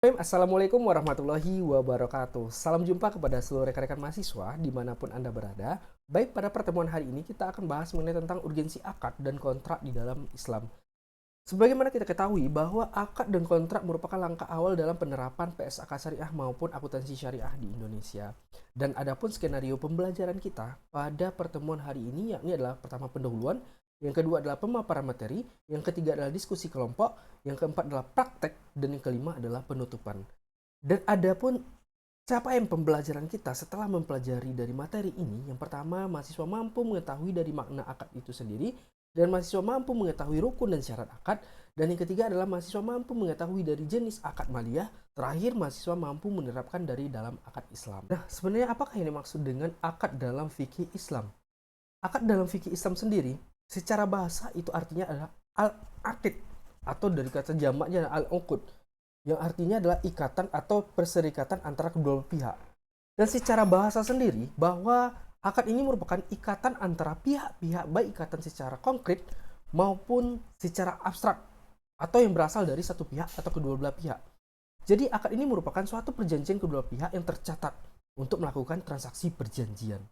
Assalamualaikum warahmatullahi wabarakatuh. Salam jumpa kepada seluruh rekan-rekan mahasiswa dimanapun Anda berada. Baik, pada pertemuan hari ini kita akan bahas mengenai tentang urgensi akad dan kontrak di dalam Islam. Sebagaimana kita ketahui bahwa akad dan kontrak merupakan langkah awal dalam penerapan PSAK syariah maupun akuntansi syariah di Indonesia. Dan adapun skenario pembelajaran kita pada pertemuan hari ini yakni adalah pertama pendahuluan, yang kedua adalah pemaparan materi, yang ketiga adalah diskusi kelompok, yang keempat adalah praktek, dan yang kelima adalah penutupan. Dan adapun capaian pembelajaran kita setelah mempelajari dari materi ini, yang pertama mahasiswa mampu mengetahui dari makna akad itu sendiri, dan mahasiswa mampu mengetahui rukun dan syarat akad, dan yang ketiga adalah mahasiswa mampu mengetahui dari jenis akad maliyah, terakhir mahasiswa mampu menerapkan dari dalam akad Islam. Nah, sebenarnya apakah yang dimaksud dengan akad dalam fikih Islam? Akad dalam fikih Islam sendiri secara bahasa itu artinya adalah al-aqid, atau dari kata jamaknya al-uqud, yang artinya adalah ikatan atau perserikatan antara kedua pihak. Dan secara bahasa sendiri bahwa akad ini merupakan ikatan antara pihak-pihak, baik ikatan secara konkret maupun secara abstrak, atau yang berasal dari satu pihak atau kedua belah pihak. Jadi akad ini merupakan suatu perjanjian kedua pihak yang tercatat untuk melakukan transaksi perjanjian.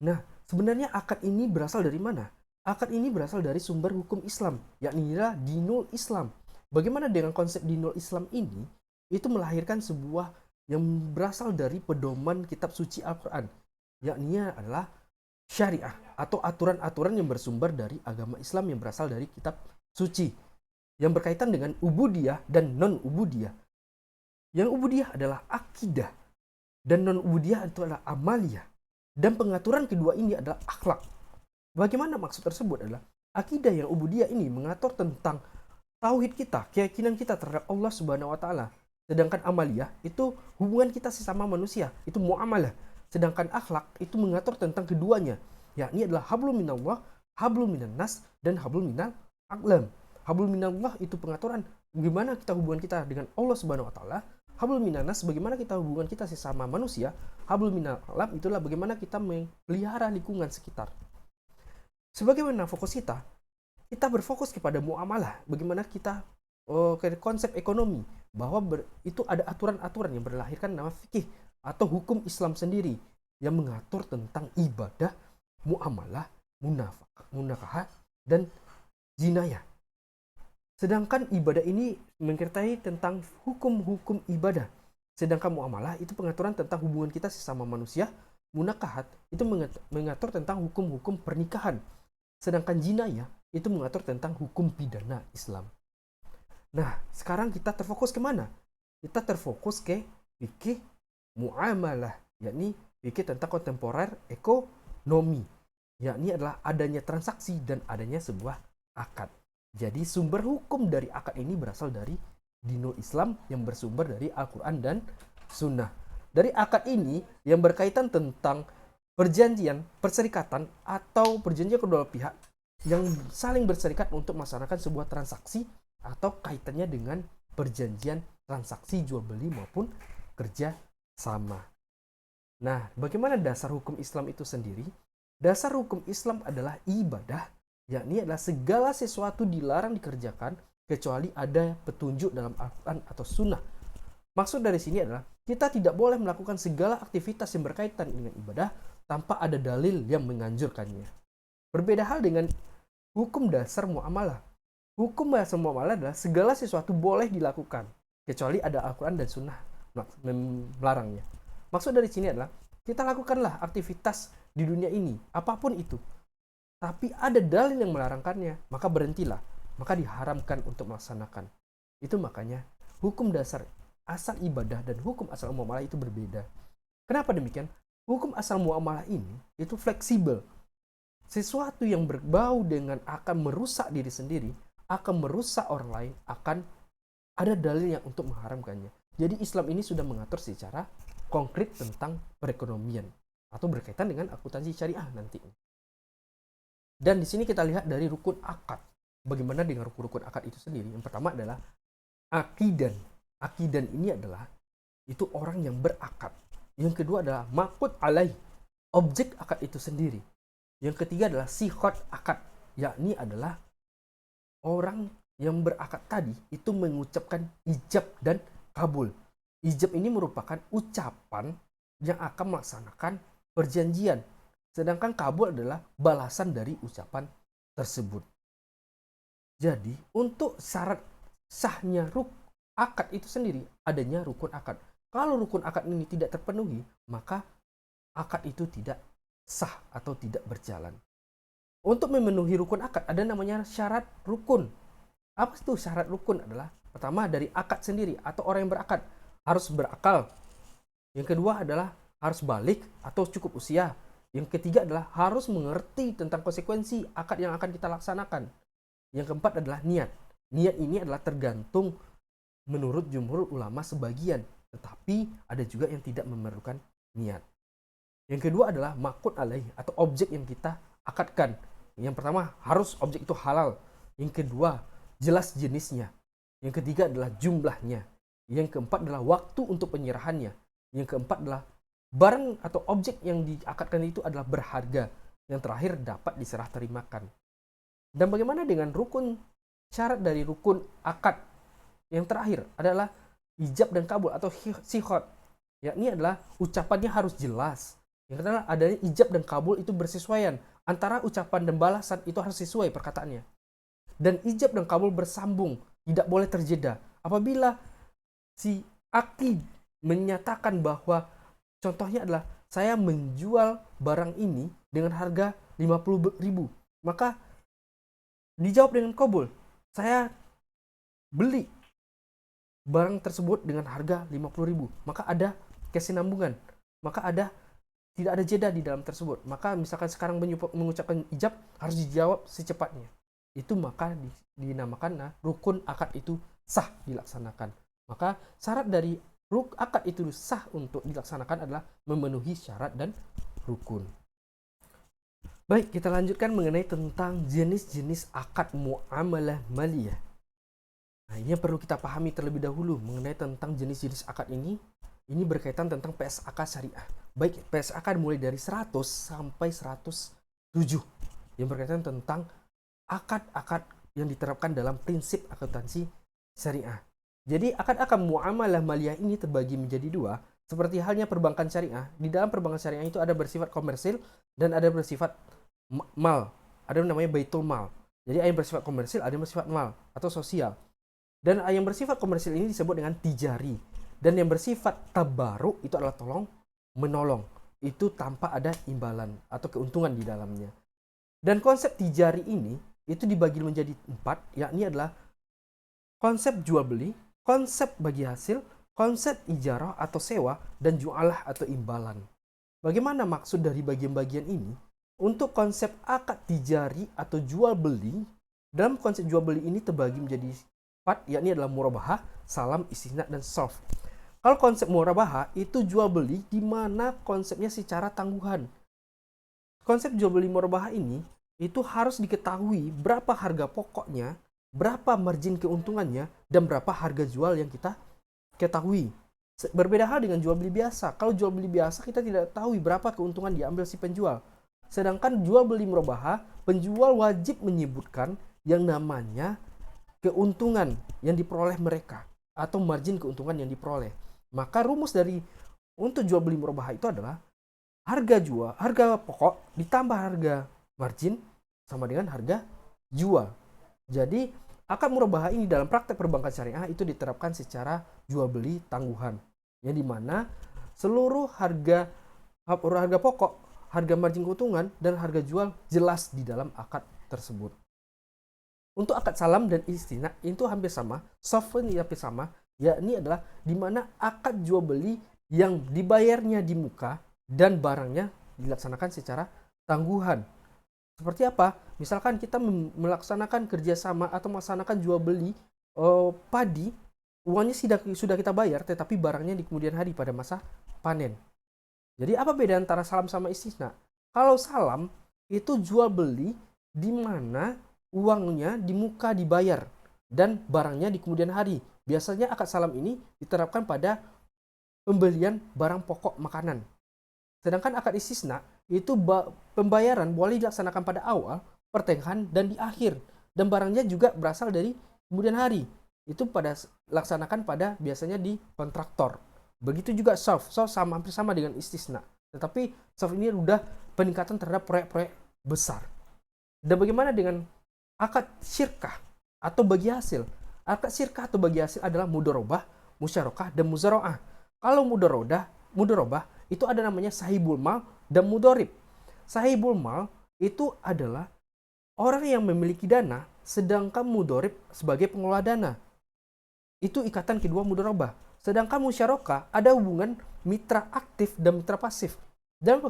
Nah, sebenarnya akad ini berasal dari mana? Akad ini berasal dari sumber hukum Islam, yakni dinul Islam. Bagaimana dengan konsep dinul Islam ini? Itu melahirkan sebuah yang berasal dari pedoman kitab suci Al-Quran, yakni adalah syariah atau aturan-aturan yang bersumber dari agama Islam yang berasal dari kitab suci, yang berkaitan dengan ubudiyah dan non-ubudiyah. Yang ubudiyah adalah akidah, dan non-ubudiyah itu adalah amaliyah. Dan pengaturan kedua ini adalah akhlak. Bagaimana maksud tersebut adalah akidah yang ubudiyah ini mengatur tentang tauhid kita, keyakinan kita terhadap Allah Subhanahu wa taala. Sedangkan amaliyah itu hubungan kita sesama manusia, itu muamalah. Sedangkan akhlak itu mengatur tentang keduanya, yakni adalah hablum minallah, hablum minannas, dan hablum minal aqlam. Hablum minallah itu pengaturan bagaimana kita hubungan kita dengan Allah Subhanahu wa taala. Hablum minannas bagaimana kita hubungan kita sesama manusia. Hablum minal aqlam itulah bagaimana kita memelihara lingkungan sekitar. Sebagaimana fokus kita berfokus kepada muamalah, bagaimana kita konsep ekonomi, bahwa itu ada aturan-aturan yang berlahirkan nama fikih atau hukum Islam sendiri yang mengatur tentang ibadah, muamalah, munakahah, dan jinayah. Sedangkan ibadah ini mengertai tentang hukum-hukum ibadah. Sedangkan muamalah itu pengaturan tentang hubungan kita sesama manusia. Munakahat itu mengatur tentang hukum-hukum pernikahan. Sedangkan jinayah itu mengatur tentang hukum pidana Islam. Nah, sekarang kita terfokus kemana? Kita terfokus ke fikih muamalah, yakni fikih tentang kontemporer ekonomi, yakni adalah adanya transaksi dan adanya sebuah akad. Jadi sumber hukum dari akad ini berasal dari dinul Islam yang bersumber dari Al-Quran dan Sunnah. Dari akad ini yang berkaitan tentang perjanjian, perserikatan, atau perjanjian kedua pihak yang saling berserikat untuk melaksanakan sebuah transaksi atau kaitannya dengan perjanjian transaksi jual beli maupun kerja sama. Nah, bagaimana dasar hukum Islam itu sendiri? Dasar hukum Islam adalah ibadah, yakni adalah segala sesuatu dilarang dikerjakan kecuali ada petunjuk dalam Al-Quran atau Sunnah. Maksud dari sini adalah kita tidak boleh melakukan segala aktivitas yang berkaitan dengan ibadah tanpa ada dalil yang menganjurkannya. Berbeda hal dengan hukum dasar muamalah. Hukum dasar muamalah adalah segala sesuatu boleh dilakukan kecuali ada Al-Quran dan Sunnah melarangnya. Maksud dari sini adalah kita lakukanlah aktivitas di dunia ini, apapun itu. Tapi ada dalil yang melarangkannya, maka berhentilah. Maka diharamkan untuk melaksanakan. Itu makanya hukum dasar asal ibadah dan hukum asal muamalah itu berbeda. Kenapa demikian? Hukum asal muamalah ini itu fleksibel. Sesuatu yang berbau dengan akan merusak diri sendiri, akan merusak orang lain, akan ada dalil yang untuk mengharamkannya. Jadi Islam ini sudah mengatur secara konkret tentang perekonomian atau berkaitan dengan akuntansi syariah nanti. Dan di sini kita lihat dari rukun akad. Bagaimana dengan rukun-rukun akad itu sendiri? Yang pertama adalah akidan. Akidan ini adalah itu orang yang berakad. Yang kedua adalah maqud alaih, objek akad itu sendiri. Yang ketiga adalah sihat akad, yakni adalah orang yang berakad tadi itu mengucapkan ijab dan kabul. Ijab ini merupakan ucapan yang akan melaksanakan perjanjian. Sedangkan kabul adalah balasan dari ucapan tersebut. Jadi untuk syarat sahnya akad itu sendiri adanya rukun akad. Kalau rukun akad ini tidak terpenuhi, maka akad itu tidak sah atau tidak berjalan. Untuk memenuhi rukun akad ada namanya syarat rukun. Apa itu syarat rukun? Adalah pertama dari akad sendiri atau orang yang berakad harus berakal. Yang kedua adalah harus balik atau cukup usia. Yang ketiga adalah harus mengerti tentang konsekuensi akad yang akan kita laksanakan. Yang keempat adalah niat. Niat ini adalah tergantung menurut jumhur ulama sebagian, tetapi ada juga yang tidak memerlukan niat. Yang kedua adalah maqud alaih atau objek yang kita akadkan. Yang pertama harus objek itu halal. Yang kedua jelas jenisnya. Yang ketiga adalah jumlahnya. Yang keempat adalah waktu untuk penyerahannya. Yang keempat adalah barang atau objek yang diakadkan itu adalah berharga. Yang terakhir dapat diserah terimakan. Dan bagaimana dengan rukun syarat dari rukun akad? Yang terakhir adalah ijab dan kabul atau sikhot. Yakni adalah ucapannya harus jelas. Yang kedua adanya ijab dan kabul itu bersesuaian. Antara ucapan dan balasan itu harus sesuai perkataannya. Dan ijab dan kabul bersambung. Tidak boleh terjeda. Apabila si akid menyatakan bahwa contohnya adalah saya menjual barang ini dengan harga 50.000. Maka dijawab dengan kabul. Saya beli barang tersebut dengan harga 50.000. Maka ada kesinambungan. Maka tidak ada jeda di dalam tersebut. Maka misalkan sekarang mengucapkan ijab harus dijawab secepatnya. Itu maka dinamakan rukun akad itu sah dilaksanakan. Maka syarat dari akad itu sah untuk dilaksanakan adalah memenuhi syarat dan rukun. Baik, kita lanjutkan mengenai tentang jenis-jenis akad muamalah maliyah. Nah, ini yang perlu kita pahami terlebih dahulu mengenai tentang jenis-jenis akad ini. Ini berkaitan tentang PSAK syariah. Baik, PSAK mulai dari 100 sampai 107 yang berkaitan tentang akad-akad yang diterapkan dalam prinsip akuntansi syariah. Jadi akad-akad muamalah maliyah ini terbagi menjadi dua. Seperti halnya perbankan syariah. Di dalam perbankan syariah itu ada bersifat komersil dan ada bersifat mal. Ada yang namanya baitul mal. Jadi ada yang bersifat komersil, ada yang bersifat mal atau sosial. Dan yang bersifat komersil ini disebut dengan tijari. Dan yang bersifat tabaruk itu adalah tolong menolong. Itu tanpa ada imbalan atau keuntungan di dalamnya. Dan konsep tijari ini itu dibagi menjadi 4, yakni adalah konsep jual beli, konsep bagi hasil, konsep ijarah atau sewa, dan jualah atau imbalan. Bagaimana maksud dari bagian-bagian ini? Untuk konsep akad tijari atau jual beli, dalam konsep jual beli ini terbagi menjadi 4, yakni adalah murabahah, salam, istisna, dan soft. Kalau konsep murabahah itu jual beli di mana konsepnya secara tangguhan. Konsep jual beli murabahah ini itu harus diketahui berapa harga pokoknya, berapa margin keuntungannya, dan berapa harga jual yang kita ketahui. Berbeda hal dengan jual beli biasa. Kalau jual beli biasa kita tidak tahu berapa keuntungan diambil si penjual. Sedangkan jual beli murabahah, penjual wajib menyebutkan yang namanya keuntungan yang diperoleh mereka atau margin keuntungan yang diperoleh. Maka rumus dari untuk jual beli murabahah itu adalah harga pokok ditambah harga margin sama dengan harga jual. Jadi akad murabahah ini dalam praktek perbankan syariah itu diterapkan secara jual beli tangguhan, yang dimana seluruh harga pokok, harga margin keuntungan, dan harga jual jelas di dalam akad tersebut. Untuk akad salam dan istina itu hampir sama, software hampir sama, yakni adalah dimana akad jual beli yang dibayarnya di muka dan barangnya dilaksanakan secara tangguhan. Seperti apa? Misalkan kita melaksanakan kerjasama atau melaksanakan jual beli padi, uangnya sudah kita bayar, tetapi barangnya di kemudian hari pada masa panen. Jadi apa beda antara salam sama istisna? Kalau salam itu jual beli di mana uangnya di muka dibayar dan barangnya di kemudian hari. Biasanya akad salam ini diterapkan pada pembelian barang pokok makanan. Sedangkan akad istisna itu pembayaran boleh dilaksanakan pada awal, pertengahan, dan di akhir. Dan barangnya juga berasal dari kemudian hari. itu laksanakan pada biasanya di kontraktor. Begitu juga soft sama hampir sama dengan istisna. Tetapi soft ini udah peningkatan terhadap proyek-proyek besar. Dan bagaimana dengan akad syirkah atau bagi hasil? Akad syirkah atau bagi hasil adalah mudorobah, musyarakah, dan muzaroah. Kalau mudorobah itu ada namanya sahibul mal dan mudorib. Sahibul mal itu adalah orang yang memiliki dana, sedangkan mudorib sebagai pengelola dana. Itu ikatan kedua mudorobah. Sedangkan musyarakah ada hubungan mitra aktif dan mitra pasif. Dan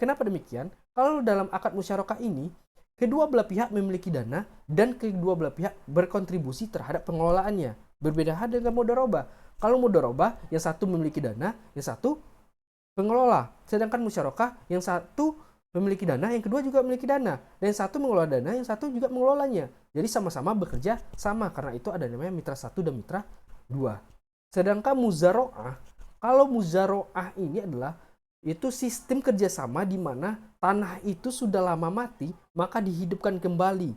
kenapa demikian? Kalau dalam akad musyarakah ini, kedua belah pihak memiliki dana dan kedua belah pihak berkontribusi terhadap pengelolaannya. Berbeda hal dengan mudharabah. Kalau mudharabah, yang satu memiliki dana, yang satu pengelola. Sedangkan musyarakah, yang satu memiliki dana, yang kedua juga memiliki dana. Dan yang satu mengelola dana, yang satu juga mengelolanya. Jadi sama-sama bekerja sama, karena itu ada namanya mitra satu dan mitra dua. Sedangkan muzaroah, kalau muzaroah ini adalah itu sistem kerjasama di mana tanah itu sudah lama mati, maka dihidupkan kembali.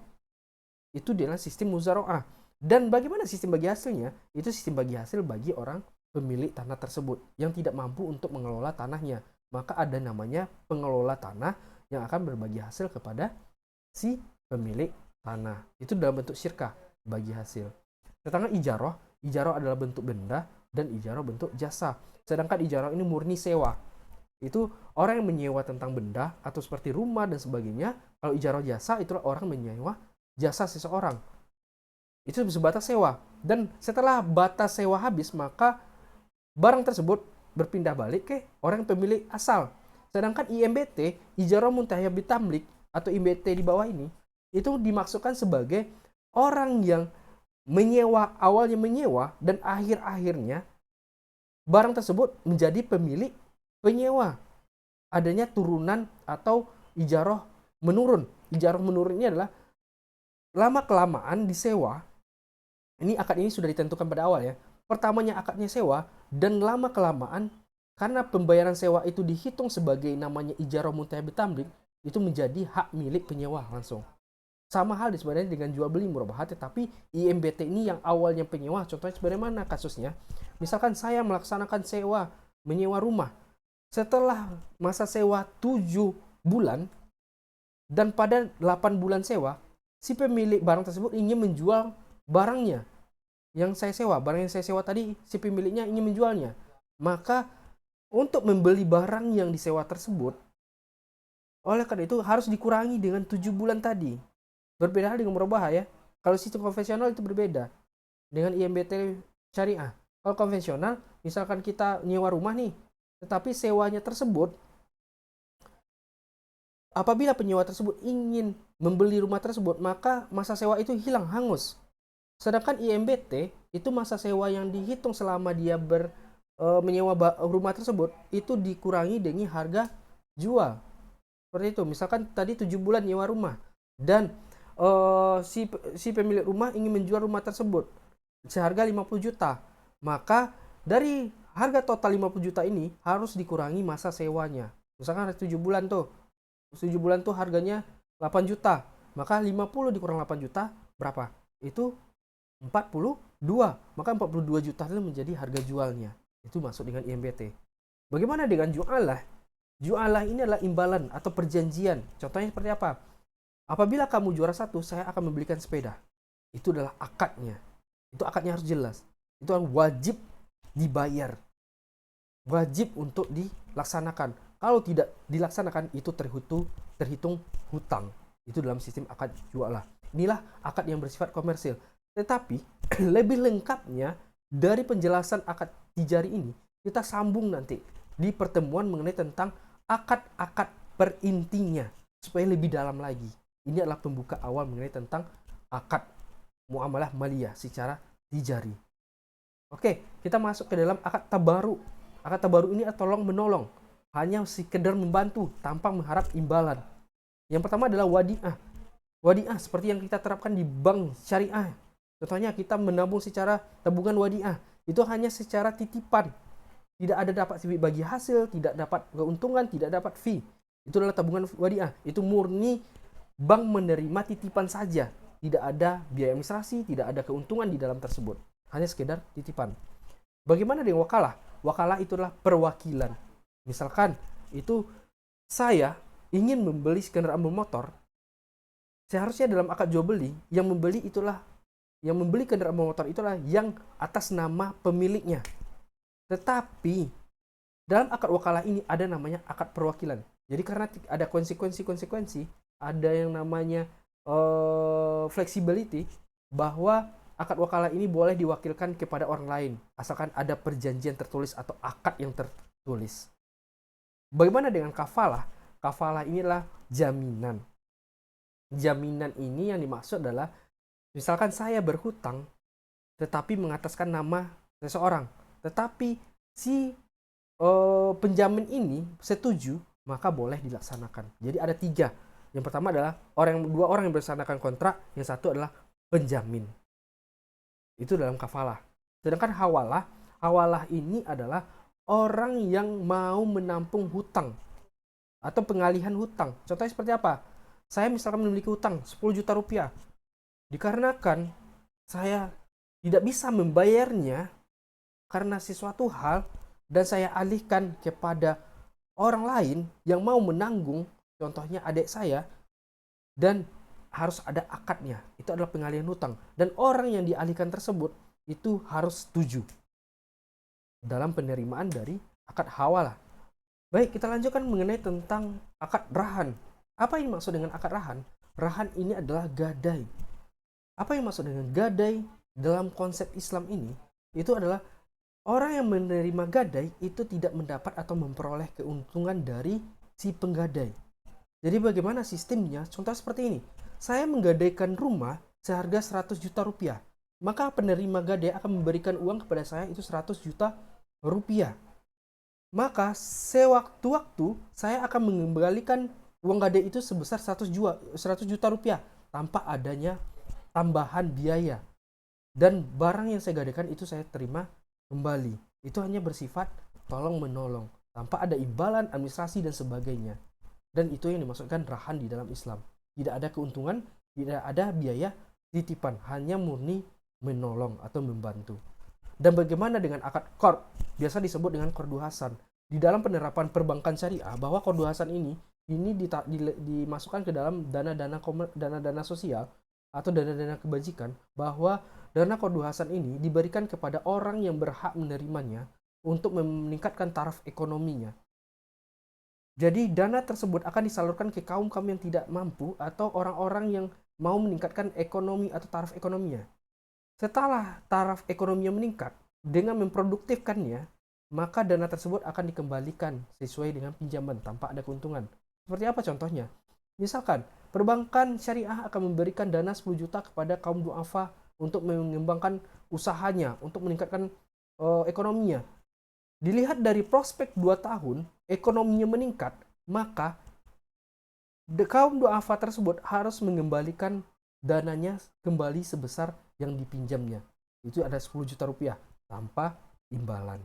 Itu adalah sistem muzaroah. Dan bagaimana sistem bagi hasilnya? Itu sistem bagi hasil bagi orang pemilik tanah tersebut yang tidak mampu untuk mengelola tanahnya. Maka ada namanya pengelola tanah yang akan berbagi hasil kepada si pemilik tanah. Itu dalam bentuk syirkah, bagi hasil. Sedangkan ijaroh adalah bentuk benda dan ijaroh bentuk jasa. Sedangkan ijaroh ini murni sewa. Itu orang yang menyewa tentang benda atau seperti rumah dan sebagainya. Kalau ijarah jasa, itulah orang menyewa jasa seseorang. Itu sebatas sewa. Dan setelah batas sewa habis, maka barang tersebut berpindah balik ke orang pemilik asal. Sedangkan IMBT, ijarah muntahiyah bitamlik, atau IMBT di bawah ini, itu dimaksudkan sebagai orang yang menyewa, awalnya menyewa, dan akhir-akhirnya barang tersebut menjadi pemilik penyewa. Adanya turunan atau ijarah menurun. Ijarah menurun ini adalah lama kelamaan disewa. Ini akad ini sudah ditentukan pada awal ya. Pertamanya akadnya sewa, dan lama kelamaan karena pembayaran sewa itu dihitung sebagai namanya ijarah muntahiyah bitamlik, itu menjadi hak milik penyewa langsung. Sama hal sebenarnya dengan jual beli murabahat, tetapi IMBT ini yang awalnya penyewa. Contohnya bagaimana kasusnya? Misalkan saya melaksanakan sewa, menyewa rumah. Setelah masa sewa 7 bulan, dan pada 8 bulan sewa, si pemilik barang tersebut ingin menjual barangnya yang saya sewa. Barang yang saya sewa tadi, si pemiliknya ingin menjualnya. Maka untuk membeli barang yang disewa tersebut, oleh karena itu harus dikurangi dengan 7 bulan tadi. Berbeda hal dengan murabahah ya. Kalau sistem konvensional itu berbeda dengan IMBT syariah. Kalau konvensional, misalkan kita nyewa rumah nih, tetapi sewanya tersebut, apabila penyewa tersebut ingin membeli rumah tersebut, maka masa sewa itu hilang, hangus. Sedangkan IMBT, itu masa sewa yang dihitung selama dia menyewa rumah tersebut, itu dikurangi dengan harga jual. Seperti itu, misalkan tadi 7 bulan nyewa rumah, dan si pemilik rumah ingin menjual rumah tersebut seharga 50 juta. Maka dari harga total 50 juta ini harus dikurangi masa sewanya. Misalkan ada 7 bulan tuh. 7 bulan tuh harganya 8 juta. Maka 50 dikurang 8 juta berapa? Itu 42. Maka 42 juta itu menjadi harga jualnya. Itu masuk dengan IMBT. Bagaimana dengan ju'alah? Ju'alah ini adalah imbalan atau perjanjian. Contohnya seperti apa? Apabila kamu juara 1, saya akan membelikan sepeda. Itu adalah akadnya. Itu akadnya harus jelas. Itu wajib dibayar. Wajib untuk dilaksanakan. Kalau tidak dilaksanakan, itu terhitung hutang. Itu dalam sistem akad jualah. Inilah akad yang bersifat komersil. Tetapi lebih lengkapnya dari penjelasan akad tijari ini, kita sambung nanti di pertemuan mengenai tentang akad-akad perintinya supaya lebih dalam lagi. Ini adalah pembuka awal mengenai tentang akad muamalah maliyah secara tijari. Oke, kita masuk ke dalam akad tabaru. Akad tabaru ini tolong menolong, hanya sekedar membantu tanpa mengharap imbalan. Yang pertama adalah wadiah. Wadiah seperti yang kita terapkan di bank syariah. Contohnya kita menabung secara tabungan wadiah. Itu hanya secara titipan. Tidak ada dapat bagi hasil, tidak dapat keuntungan, tidak dapat fee. Itu adalah tabungan wadiah. Itu murni bank menerima titipan saja. Tidak ada biaya administrasi, tidak ada keuntungan di dalam tersebut. hanya sekedar titipan. Bagaimana dengan wakalah? Wakalah itulah perwakilan. Misalkan itu saya ingin membeli kendaraan bermotor, seharusnya dalam akad jual beli yang membeli kendaraan bermotor itulah yang atas nama pemiliknya. Tetapi dalam akad wakalah ini ada namanya akad perwakilan. Jadi karena ada konsekuensi, ada yang namanya flexibility, bahwa akad wakalah ini boleh diwakilkan kepada orang lain asalkan ada perjanjian tertulis atau akad yang tertulis. Bagaimana dengan kafalah? Kafalah inilah jaminan. Jaminan ini yang dimaksud adalah misalkan saya berhutang tetapi mengataskan nama seseorang, tetapi si penjamin ini setuju, maka boleh dilaksanakan. Jadi ada 3. Yang pertama adalah 2 orang yang melaksanakan kontrak, yang satu adalah penjamin. Itu dalam kafalah. Sedangkan hawalah ini adalah orang yang mau menampung hutang atau pengalihan hutang. Contohnya seperti apa? Saya misalkan memiliki hutang 10 juta rupiah. Dikarenakan saya tidak bisa membayarnya karena sesuatu hal, dan saya alihkan kepada orang lain yang mau menanggung, contohnya adik saya, dan harus ada akadnya. Itu adalah pengalihan hutang. Dan orang yang dialihkan tersebut itu harus setuju dalam penerimaan dari akad hawalah. Baik, kita lanjutkan mengenai tentang akad rahan. Apa yang maksud dengan akad rahan? Rahan ini adalah gadai. Apa yang maksud dengan gadai dalam konsep Islam ini? Itu adalah orang yang menerima gadai itu tidak mendapat atau memperoleh keuntungan dari si penggadai. Jadi bagaimana sistemnya? Contoh seperti ini. Saya menggadaikan rumah seharga 100 juta rupiah. Maka penerima gadai akan memberikan uang kepada saya itu 100 juta rupiah. Maka sewaktu-waktu saya akan mengembalikan uang gadai itu sebesar 100 juta rupiah tanpa adanya tambahan biaya. Dan barang yang saya gadaikan itu saya terima kembali. Itu hanya bersifat tolong menolong tanpa ada imbalan, administrasi dan sebagainya. Dan itu yang dimaksudkan rahan di dalam Islam. Tidak ada keuntungan, tidak ada biaya titipan, hanya murni menolong atau membantu. Dan bagaimana dengan akad qard? Biasa disebut dengan qardu hasan. Di dalam penerapan perbankan syariah, bahwa qardu hasan ini dimasukkan ke dalam dana-dana sosial atau dana-dana kebajikan, bahwa dana qardu hasan ini diberikan kepada orang yang berhak menerimanya untuk meningkatkan taraf ekonominya. Jadi dana tersebut akan disalurkan ke kaum-kaum yang tidak mampu atau orang-orang yang mau meningkatkan ekonomi atau taraf ekonominya. Setelah taraf ekonominya meningkat dengan memproduktifkannya, maka dana tersebut akan dikembalikan sesuai dengan pinjaman tanpa ada keuntungan. Seperti apa contohnya? Misalkan perbankan syariah akan memberikan dana 10 juta kepada kaum du'afa untuk mengembangkan usahanya, untuk meningkatkan ekonominya. Dilihat dari prospek 2 tahun, ekonominya meningkat, maka kaum du'afa tersebut harus mengembalikan dananya kembali sebesar yang dipinjamnya. Itu ada 10 juta rupiah tanpa imbalan.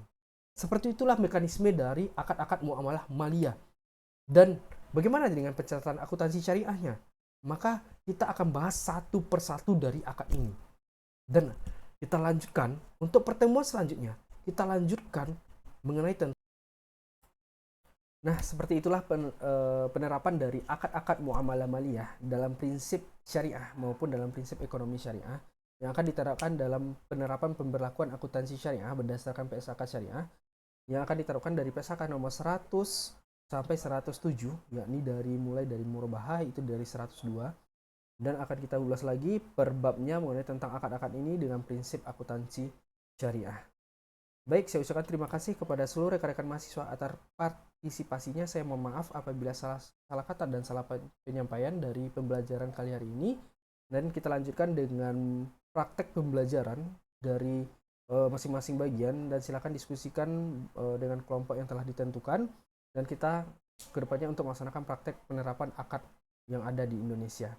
Seperti itulah mekanisme dari akad-akad muamalah maliyah. Dan bagaimana dengan pencatatan akuntansi syariahnya? Maka kita akan bahas satu persatu dari akad ini. Dan kita lanjutkan untuk pertemuan selanjutnya. Kita lanjutkan mengenai tentang. Nah, seperti itulah penerapan dari akad-akad muamalah maliyah dalam prinsip syariah maupun dalam prinsip ekonomi syariah yang akan diterapkan dalam penerapan pemberlakuan akuntansi syariah berdasarkan PSAK syariah yang akan diterapkan dari PSAK nomor 100 sampai 107, yakni mulai dari murabahah itu dari 102, dan akan kita ulas lagi per babnya mengenai tentang akad-akad ini dengan prinsip akuntansi syariah. Baik, saya ucapkan terima kasih kepada seluruh rekan-rekan mahasiswa atas partisipasinya. Saya mohon maaf apabila salah kata dan salah penyampaian dari pembelajaran kali hari ini. Dan kita lanjutkan dengan praktek pembelajaran dari masing-masing bagian, dan silakan diskusikan dengan kelompok yang telah ditentukan, dan kita kedepannya untuk melaksanakan praktek penerapan akad yang ada di Indonesia.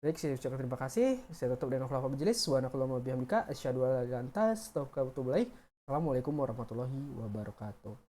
Baik, saya ucapkan terima kasih. Saya tutup dengan khulafah majelis. Subhanakallahumma bihamdika asyhadu an la ilaha illa anta astaghfiruka wa atubu ilaik. Assalamualaikum warahmatullahi wabarakatuh.